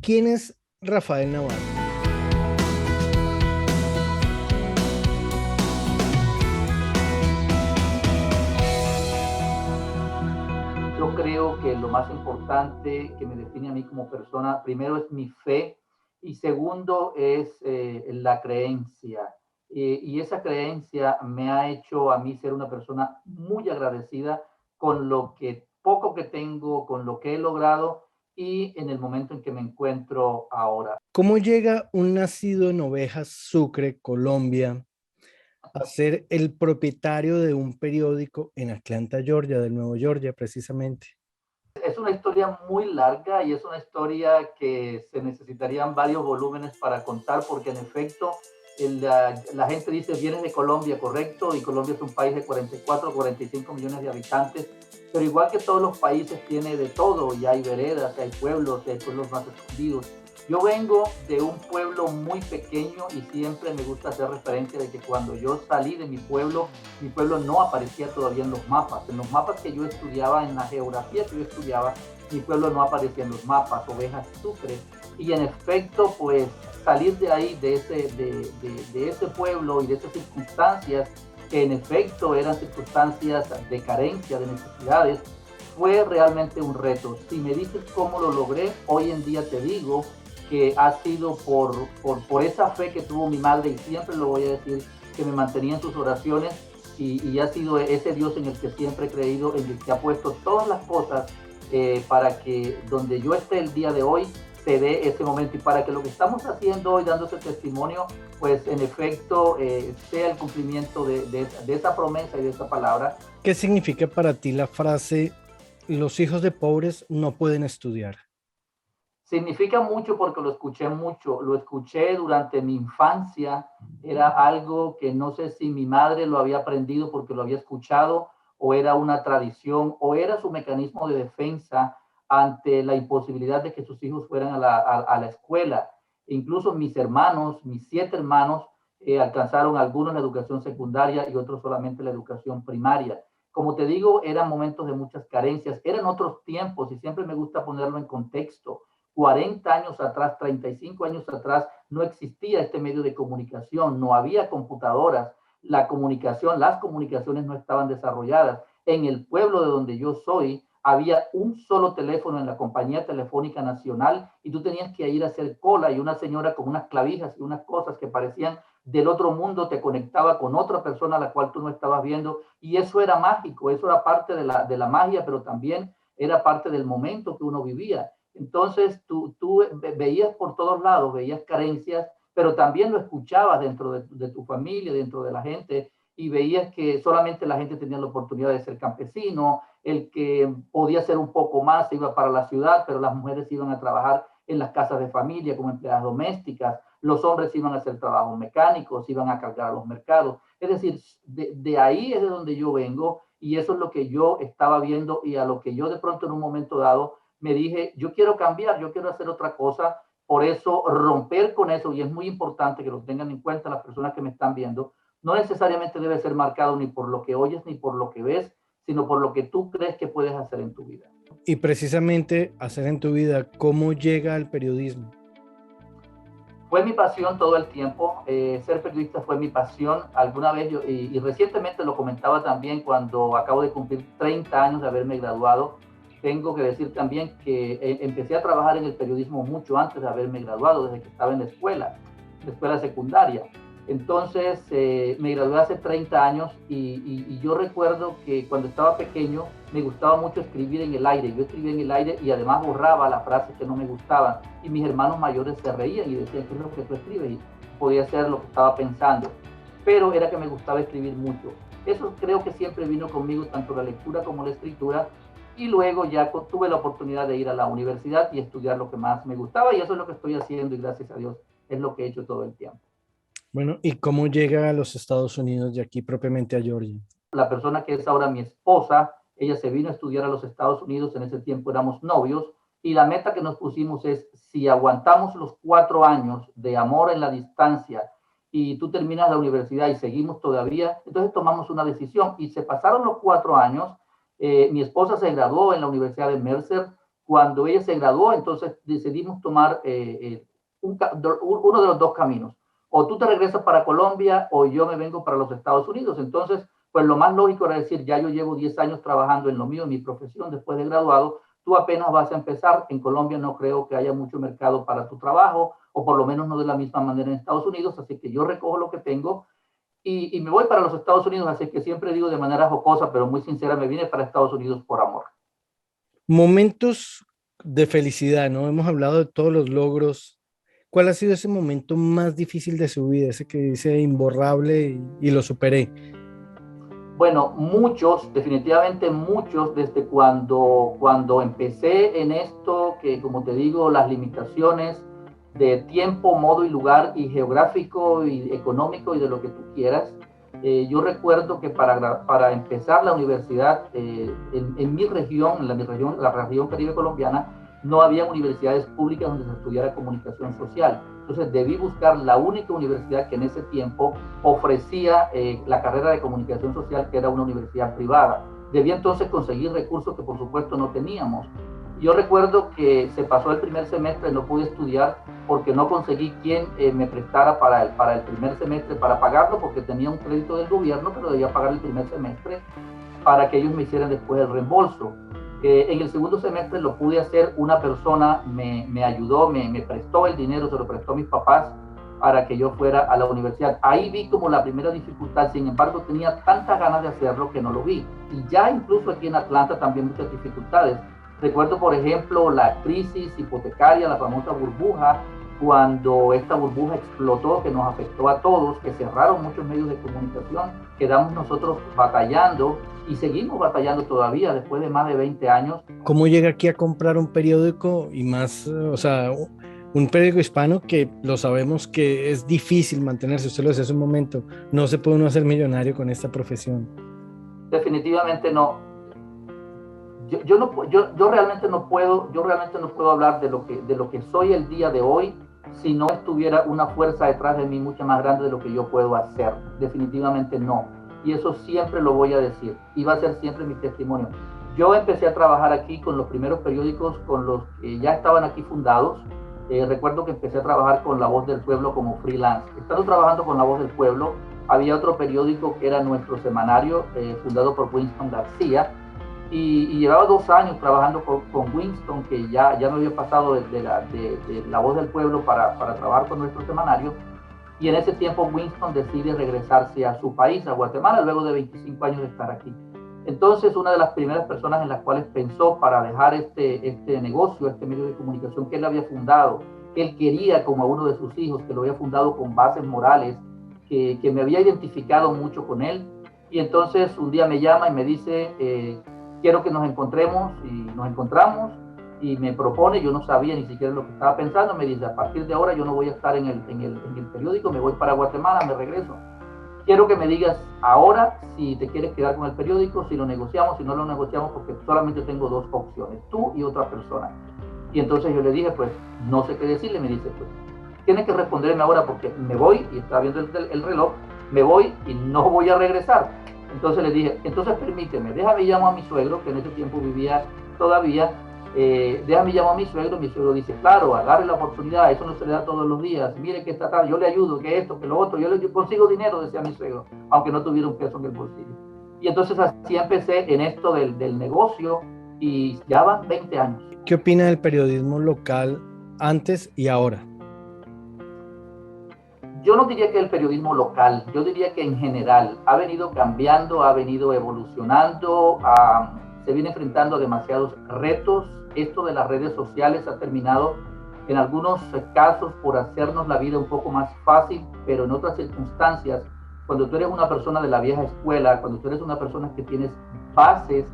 ¿Quién es Rafael Navarro? Yo creo que lo más importante que me define a mí como persona, primero es mi fe y segundo es la creencia. Y esa creencia me ha hecho a mí ser una persona muy agradecida con lo que poco que tengo, con lo que he logrado y en el momento en que me encuentro ahora. ¿Cómo llega un nacido en Ovejas, Sucre, Colombia, a ser el propietario de un periódico en Atlanta, Georgia, del Nuevo Georgia, precisamente? Es una historia muy larga y es una historia que se necesitarían varios volúmenes para contar porque en efecto la gente dice vienes de Colombia, correcto, y Colombia es un país de 44, 45 millones de habitantes, pero igual que todos los países tiene de todo y hay veredas, hay pueblos más escondidos. Yo vengo de un pueblo muy pequeño y siempre me gusta hacer referencia de que cuando yo salí de mi pueblo no aparecía todavía en los mapas. En los mapas que yo estudiaba, en la geografía que yo estudiaba, mi pueblo no aparecía en los mapas, Ovejas Sucre. Y en efecto, pues salir de ahí, de ese pueblo y de esas circunstancias, que en efecto eran circunstancias de carencia, de necesidades, fue realmente un reto. Si me dices cómo lo logré, hoy en día te digo que ha sido por esa fe que tuvo mi madre, y siempre lo voy a decir, que me mantenía en sus oraciones, y ha sido ese Dios en el que siempre he creído, en el que ha puesto todas las cosas para que donde yo esté el día de hoy se dé ese momento y para que lo que estamos haciendo hoy, dando ese testimonio, pues en efecto sea el cumplimiento de esa promesa y de esa palabra. ¿Qué significa para ti la frase los hijos de pobres no pueden estudiar? Significa mucho porque lo escuché mucho, lo escuché durante mi infancia, era algo que no sé si mi madre lo había aprendido porque lo había escuchado o era una tradición o era su mecanismo de defensa ante la imposibilidad de que sus hijos fueran a la escuela. Incluso mis hermanos, mis 7 hermanos, alcanzaron algunos la educación secundaria y otros solamente la educación primaria. Como te digo, eran momentos de muchas carencias, eran otros tiempos y siempre me gusta ponerlo en contexto. 40 años atrás, 35 años atrás, no existía este medio de comunicación, no había computadoras, la comunicación, las comunicaciones no estaban desarrolladas. En el pueblo de donde yo soy, había un solo teléfono en la compañía telefónica nacional y tú tenías que ir a hacer cola y una señora con unas clavijas y unas cosas que parecían del otro mundo te conectaba con otra persona a la cual tú no estabas viendo y eso era mágico, eso era parte de la magia, pero también era parte del momento que uno vivía. Entonces tú veías por todos lados, veías carencias, pero también lo escuchabas dentro de tu familia, dentro de la gente, y veías que solamente la gente tenía la oportunidad de ser campesino, el que podía ser un poco más se iba para la ciudad, pero las mujeres iban a trabajar en las casas de familia como empleadas domésticas, los hombres iban a hacer trabajos mecánicos, iban a cargar a los mercados. Es decir, de ahí es de donde yo vengo y eso es lo que yo estaba viendo y a lo que yo de pronto en un momento dado me dije, yo quiero cambiar, yo quiero hacer otra cosa, por eso romper con eso, y es muy importante que lo tengan en cuenta las personas que me están viendo, no necesariamente debe ser marcado ni por lo que oyes ni por lo que ves, sino por lo que tú crees que puedes hacer en tu vida. Y precisamente hacer en tu vida, ¿cómo llega al periodismo? Fue mi pasión todo el tiempo, ser periodista fue mi pasión. Alguna vez yo, y recientemente lo comentaba también cuando acabo de cumplir 30 años de haberme graduado, tengo que decir también que empecé a trabajar en el periodismo mucho antes de haberme graduado, desde que estaba en la escuela secundaria. Entonces me gradué hace 30 años y yo recuerdo que cuando estaba pequeño me gustaba mucho escribir en el aire. Yo escribía en el aire y además borraba las frases que no me gustaban. Y mis hermanos mayores se reían y decían, ¿qué es lo que tú escribes? Y podía ser lo que estaba pensando. Pero era que me gustaba escribir mucho. Eso creo que siempre vino conmigo, tanto la lectura como la escritura. Y luego ya tuve la oportunidad de ir a la universidad y estudiar lo que más me gustaba. Y eso es lo que estoy haciendo y gracias a Dios es lo que he hecho todo el tiempo. Bueno, ¿y cómo llega a los Estados Unidos de aquí propiamente a Georgia? La persona que es ahora mi esposa, ella se vino a estudiar a los Estados Unidos, en ese tiempo éramos novios, y la meta que nos pusimos es, si aguantamos los 4 años de amor en la distancia y tú terminas la universidad y seguimos todavía, entonces tomamos una decisión y se pasaron los 4 años, mi esposa se graduó en la Universidad de Mercer, Cuando ella se graduó, entonces decidimos tomar uno de los dos caminos. O tú te regresas para Colombia o yo me vengo para los Estados Unidos. Entonces, pues lo más lógico era decir, ya yo llevo 10 años trabajando en lo mío, en mi profesión, después de graduado, tú apenas vas a empezar. En Colombia no creo que haya mucho mercado para tu trabajo, o por lo menos no de la misma manera en Estados Unidos, así que yo recojo lo que tengo y me voy para los Estados Unidos, así que siempre digo de manera jocosa, pero muy sincera, me vine para Estados Unidos por amor. Momentos de felicidad, ¿no? Hemos hablado de todos los logros. ¿Cuál ha sido ese momento más difícil de su vida? Ese que dice imborrable y lo superé. Bueno, muchos, definitivamente muchos, desde cuando empecé en esto, que como te digo, las limitaciones de tiempo, modo y lugar y geográfico y económico y de lo que tú quieras. Yo recuerdo que para empezar la universidad en mi región, la región Caribe colombiana, no había universidades públicas donde se estudiara comunicación social. Entonces debí buscar la única universidad que en ese tiempo ofrecía la carrera de comunicación social, que era una universidad privada. Debí entonces conseguir recursos que por supuesto no teníamos. Yo recuerdo que se pasó el primer semestre, no pude estudiar porque no conseguí quien me prestara para el primer semestre para pagarlo, porque tenía un crédito del gobierno, pero debía pagar el primer semestre para que ellos me hicieran después el reembolso. En el segundo semestre lo pude hacer, una persona me ayudó, me prestó el dinero, se lo prestó a mis papás para que yo fuera a la universidad. Ahí vi como la primera dificultad, sin embargo tenía tantas ganas de hacerlo que no lo vi. Y ya incluso aquí en Atlanta también muchas dificultades. Recuerdo, por ejemplo, la crisis hipotecaria, la famosa burbuja, cuando esta burbuja explotó, que nos afectó a todos, que cerraron muchos medios de comunicación, quedamos nosotros batallando y seguimos batallando todavía después de más de 20 años. ¿Cómo llega aquí a comprar un periódico y más, o sea, un periódico hispano que lo sabemos que es difícil mantenerse? Usted lo decía hace un momento, no se puede uno hacer millonario con esta profesión. Definitivamente no. Yo realmente no puedo hablar de lo que soy el día de hoy si no estuviera una fuerza detrás de mí mucho más grande de lo que yo puedo hacer. Definitivamente no. Y eso siempre lo voy a decir y va a ser siempre mi testimonio. Yo empecé a trabajar aquí con los primeros periódicos, con los que ya estaban aquí fundados. Recuerdo que empecé a trabajar con La Voz del Pueblo como freelance. Estando trabajando con La Voz del Pueblo, había otro periódico que era nuestro semanario, fundado por Winston García, y llevaba 2 años trabajando con Winston, que ya me había pasado de la Voz del Pueblo para trabajar con nuestro semanario. Y en ese tiempo Winston decide regresarse a su país, a Guatemala, luego de 25 años de estar aquí. Entonces, una de las primeras personas en las cuales pensó para dejar este negocio, este medio de comunicación que él había fundado, que él quería como a uno de sus hijos, que lo había fundado con bases morales, que me había identificado mucho con él. Y entonces un día me llama y me dice, quiero que nos encontremos, y nos encontramos y me propone, yo no sabía ni siquiera lo que estaba pensando, me dice, a partir de ahora yo no voy a estar en el periódico, me voy para Guatemala, me regreso. Quiero que me digas ahora si te quieres quedar con el periódico, si lo negociamos, si no lo negociamos, porque solamente tengo 2 opciones, tú y otra persona. Y entonces yo le dije, pues no sé qué decirle, me dice, pues tienes que responderme ahora porque me voy, y estaba viendo el reloj, me voy y no voy a regresar. Entonces le dije, entonces permíteme, déjame llamo a mi suegro, que en ese tiempo vivía todavía, déjame llamo a mi suegro dice, claro, agarre la oportunidad, eso no se le da todos los días, mire que está tarde, yo le ayudo, que esto, que lo otro, yo le consigo dinero, decía mi suegro, aunque no tuviera un peso en el bolsillo. Y entonces así empecé en esto del negocio y ya van 20 años. ¿Qué opina del periodismo local antes y ahora? Yo no diría que el periodismo local, yo diría que en general ha venido cambiando, ha venido evolucionando, se viene enfrentando a demasiados retos. Esto de las redes sociales ha terminado en algunos casos por hacernos la vida un poco más fácil, pero en otras circunstancias, cuando tú eres una persona de la vieja escuela, cuando tú eres una persona que tienes bases,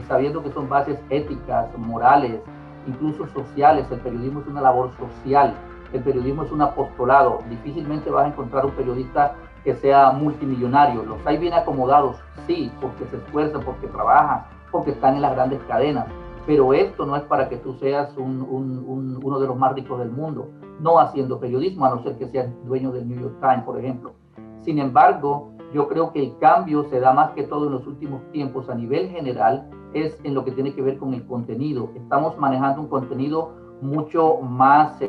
sabiendo que son bases éticas, morales, incluso sociales, el periodismo es una labor social. El periodismo es un apostolado. Difícilmente vas a encontrar un periodista que sea multimillonario. Los hay bien acomodados, sí, porque se esfuerzan, porque trabajan, porque están en las grandes cadenas. Pero esto no es para que tú seas uno de los más ricos del mundo, no haciendo periodismo, a no ser que seas dueño del New York Times, por ejemplo. Sin embargo, yo creo que el cambio se da más que todo en los últimos tiempos a nivel general es en lo que tiene que ver con el contenido. Estamos manejando un contenido mucho más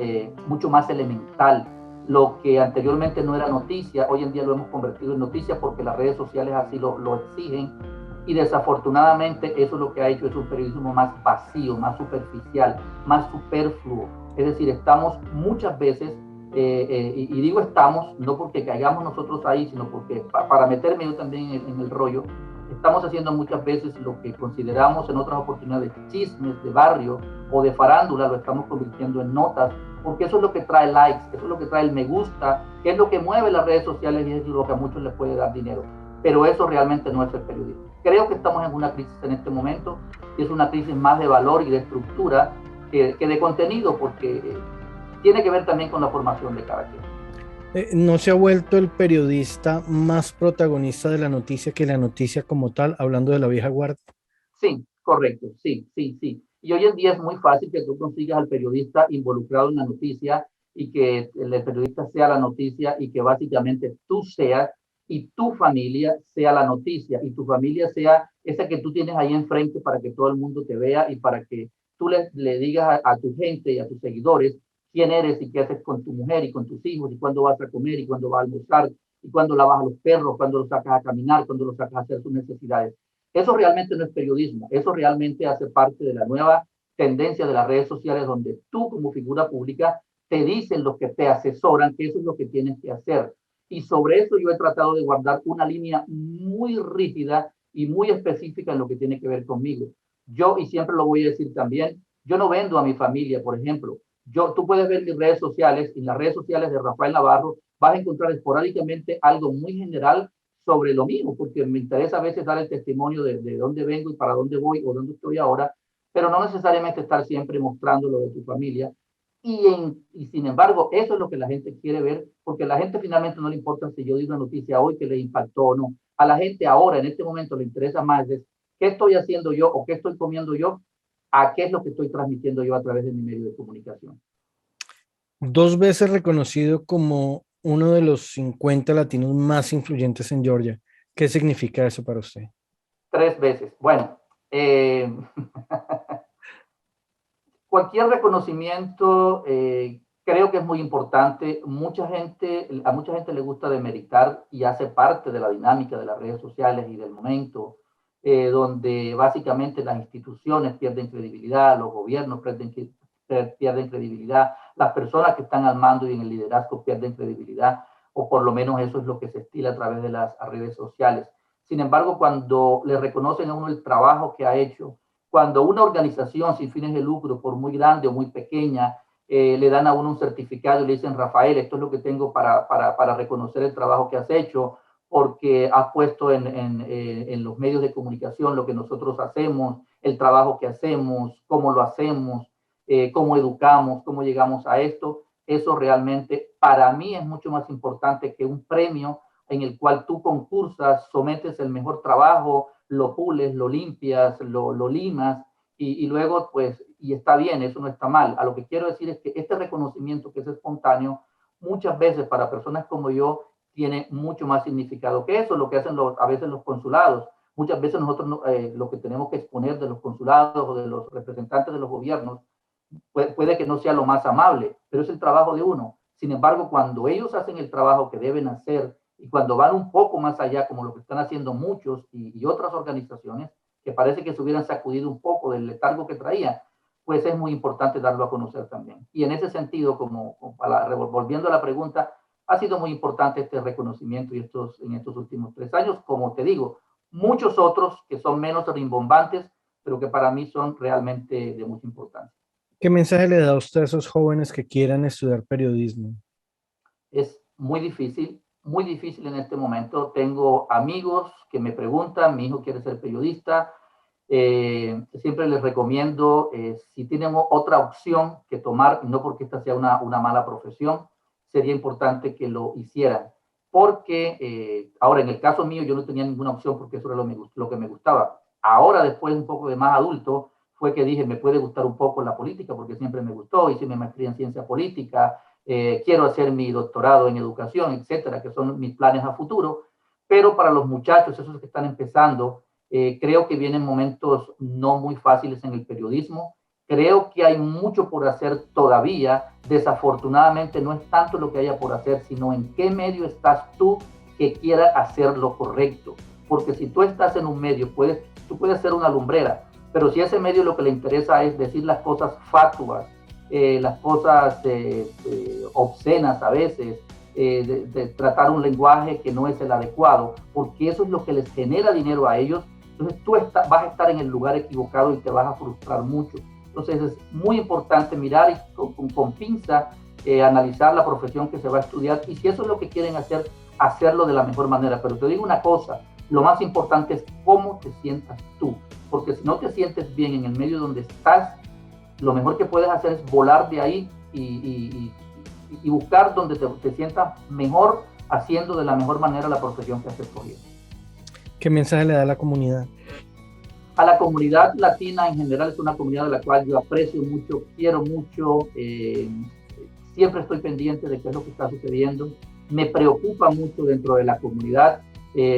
elemental. Lo que anteriormente no era noticia, hoy en día lo hemos convertido en noticia porque las redes sociales así lo exigen, y desafortunadamente eso lo que ha hecho es un periodismo más vacío, más superficial, más superfluo. Es decir, estamos muchas veces, y digo estamos, no porque caigamos nosotros ahí, sino porque para meterme yo también en el rollo, estamos haciendo muchas veces lo que consideramos en otras oportunidades chismes de barrio o de farándula, lo estamos convirtiendo en notas, porque eso es lo que trae likes, eso es lo que trae el me gusta, que es lo que mueve las redes sociales y es lo que a muchos les puede dar dinero. Pero eso realmente no es el periodismo. Creo que estamos en una crisis en este momento, y es una crisis más de valor y de estructura que de contenido, porque tiene que ver también con la formación de cada quien. ¿No se ha vuelto el periodista más protagonista de la noticia que la noticia como tal, hablando de la vieja guardia? Sí, correcto, sí, sí, sí. Y hoy en día es muy fácil que tú consigas al periodista involucrado en la noticia y que el periodista sea la noticia y que básicamente tú seas y tu familia sea la noticia y tu familia sea esa que tú tienes ahí enfrente para que todo el mundo te vea y para que tú le digas a tu gente y a tus seguidores quién eres y qué haces con tu mujer y con tus hijos y cuándo vas a comer y cuándo vas a almorzar y cuándo lavas a los perros, cuándo los sacas a caminar, cuándo los sacas a hacer sus necesidades. Eso realmente no es periodismo, eso realmente hace parte de la nueva tendencia de las redes sociales donde tú como figura pública te dicen los que te asesoran que eso es lo que tienes que hacer. Y sobre eso yo he tratado de guardar una línea muy rígida y muy específica en lo que tiene que ver conmigo. Yo, y siempre lo voy a decir también, yo no vendo a mi familia, por ejemplo. Tú puedes ver mis redes sociales, en las redes sociales de Rafael Navarro vas a encontrar esporádicamente algo muy general sobre lo mismo, porque me interesa a veces dar el testimonio de dónde vengo y para dónde voy o dónde estoy ahora, pero no necesariamente estar siempre mostrando lo de tu familia. Y sin embargo, eso es lo que la gente quiere ver, porque a la gente finalmente no le importa si yo digo una noticia hoy que le impactó o no. A la gente ahora, en este momento, le interesa más es qué estoy haciendo yo o qué estoy comiendo yo, a qué es lo que estoy transmitiendo yo a través de mi medio de comunicación. 2 veces reconocido como uno de los 50 latinos más influyentes en Georgia. ¿Qué significa eso para usted? 3 veces. Bueno, cualquier reconocimiento creo que es muy importante. A mucha gente le gusta demeritar y hace parte de la dinámica de las redes sociales y del momento, donde básicamente las instituciones pierden credibilidad, los gobiernos pierden credibilidad, las personas que están al mando y en el liderazgo pierden credibilidad, o por lo menos eso es lo que se estila a través de las redes sociales. Sin embargo, cuando le reconocen a uno el trabajo que ha hecho, cuando una organización sin fines de lucro, por muy grande o muy pequeña, le dan a uno un certificado y le dicen, Rafael, esto es lo que tengo para reconocer el trabajo que has hecho, porque has puesto en los medios de comunicación lo que nosotros hacemos, el trabajo que hacemos, cómo lo hacemos, cómo educamos, cómo llegamos a esto. Eso realmente para mí es mucho más importante que un premio en el cual tú concursas, sometes el mejor trabajo, lo pules, lo limpias, lo limas y luego pues, y está bien, eso no está mal. A lo que quiero decir es que este reconocimiento que es espontáneo, muchas veces para personas como yo, tiene mucho más significado que eso, lo que hacen a veces los consulados. Muchas veces nosotros lo que tenemos que exponer de los consulados o de los representantes de los gobiernos puede que no sea lo más amable, pero es el trabajo de uno. Sin embargo, cuando ellos hacen el trabajo que deben hacer y cuando van un poco más allá, como lo que están haciendo muchos y otras organizaciones, que parece que se hubieran sacudido un poco del letargo que traían, pues es muy importante darlo a conocer también. Y en ese sentido, volviendo a la pregunta, ha sido muy importante este reconocimiento en estos últimos 3 años, como te digo, muchos otros que son menos rimbombantes, pero que para mí son realmente de mucha importancia. ¿Qué mensaje le da usted a esos jóvenes que quieran estudiar periodismo? Es muy difícil en este momento. Tengo amigos que me preguntan, mi hijo quiere ser periodista. Siempre les recomiendo, si tienen otra opción que tomar, no porque esta sea una mala profesión, sería importante que lo hicieran. Porque ahora, en el caso mío, yo no tenía ninguna opción porque eso era lo que me gustaba. Ahora, después un poco de más adulto, fue que dije, me puede gustar un poco la política porque siempre me gustó, hice mi maestría en ciencia política, quiero hacer mi doctorado en educación, etcétera, que son mis planes a futuro. Pero para los muchachos, esos que están empezando, Creo que vienen momentos no muy fáciles en el periodismo. Creo que hay mucho por hacer todavía. Desafortunadamente no es tanto lo que haya por hacer, sino en qué medio estás tú que quiera hacer lo correcto. Porque si tú estás en un medio, tú puedes ser una lumbrera, pero si ese medio lo que le interesa es decir las cosas fatuas, las cosas obscenas a veces, de tratar un lenguaje que no es el adecuado, porque eso es lo que les genera dinero a ellos, entonces tú vas a estar en el lugar equivocado y te vas a frustrar mucho. Entonces es muy importante mirar y con pinza analizar la profesión que se va a estudiar, y si eso es lo que quieren hacer, hacerlo de la mejor manera. Pero te digo una cosa, lo más importante es cómo te sientas tú, porque si no te sientes bien en el medio donde estás, lo mejor que puedes hacer es volar de ahí y buscar donde te sientas mejor, haciendo de la mejor manera la profesión que has escogido. ¿Qué mensaje le da a la comunidad? A la comunidad latina en general, es una comunidad de la cual yo aprecio mucho, quiero mucho, siempre estoy pendiente de qué es lo que está sucediendo. Me preocupa mucho dentro de la comunidad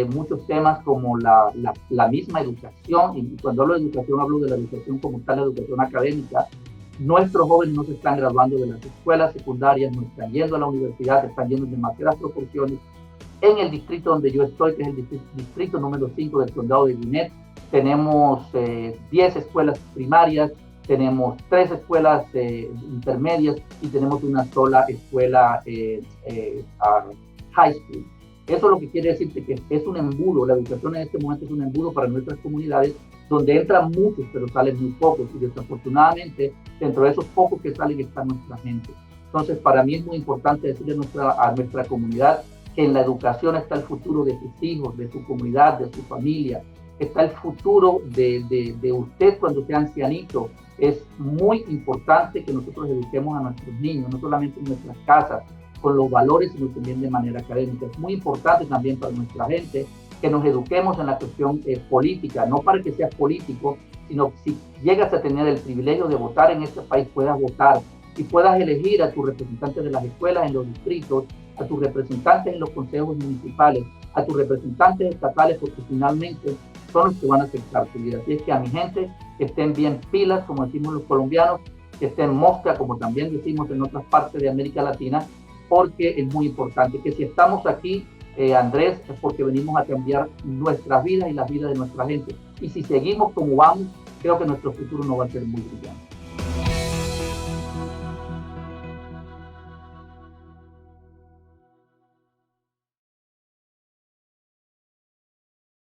muchos temas como la misma educación, y cuando hablo de educación hablo de la educación como tal, la educación académica. Nuestros jóvenes no se están graduando de las escuelas secundarias, no están yendo a la universidad, están yendo en demasiadas proporciones. En el distrito donde yo estoy, que es el distrito número 5 del condado de Gwinnett, tenemos 10 escuelas primarias, tenemos 3 escuelas intermedias y tenemos una sola escuela high school. Eso lo que quiere decir que es un embudo, la educación en este momento es un embudo para nuestras comunidades, donde entran muchos, pero salen muy pocos, y desafortunadamente dentro de esos pocos que salen está nuestra gente. Entonces, para mí es muy importante decirle a nuestra comunidad que en la educación está el futuro de sus hijos, de su comunidad, de su familia, está el futuro de usted cuando sea ancianito. Es muy importante que nosotros eduquemos a nuestros niños, no solamente en nuestras casas, con los valores, sino también de manera académica. Es muy importante también para nuestra gente que nos eduquemos en la cuestión política, no para que seas político, sino si llegas a tener el privilegio de votar en este país, puedas votar y puedas elegir a tus representantes de las escuelas en los distritos, a tus representantes en los consejos municipales, a tus representantes estatales, porque finalmente son los que van a afectar tu vida. Así es que a mi gente, que estén bien pilas, como decimos los colombianos, que estén mosca, como también decimos en otras partes de América Latina, porque es muy importante que si estamos aquí, Andrés, es porque venimos a cambiar nuestras vidas y las vidas de nuestra gente. Y si seguimos como vamos, creo que nuestro futuro no va a ser muy brillante.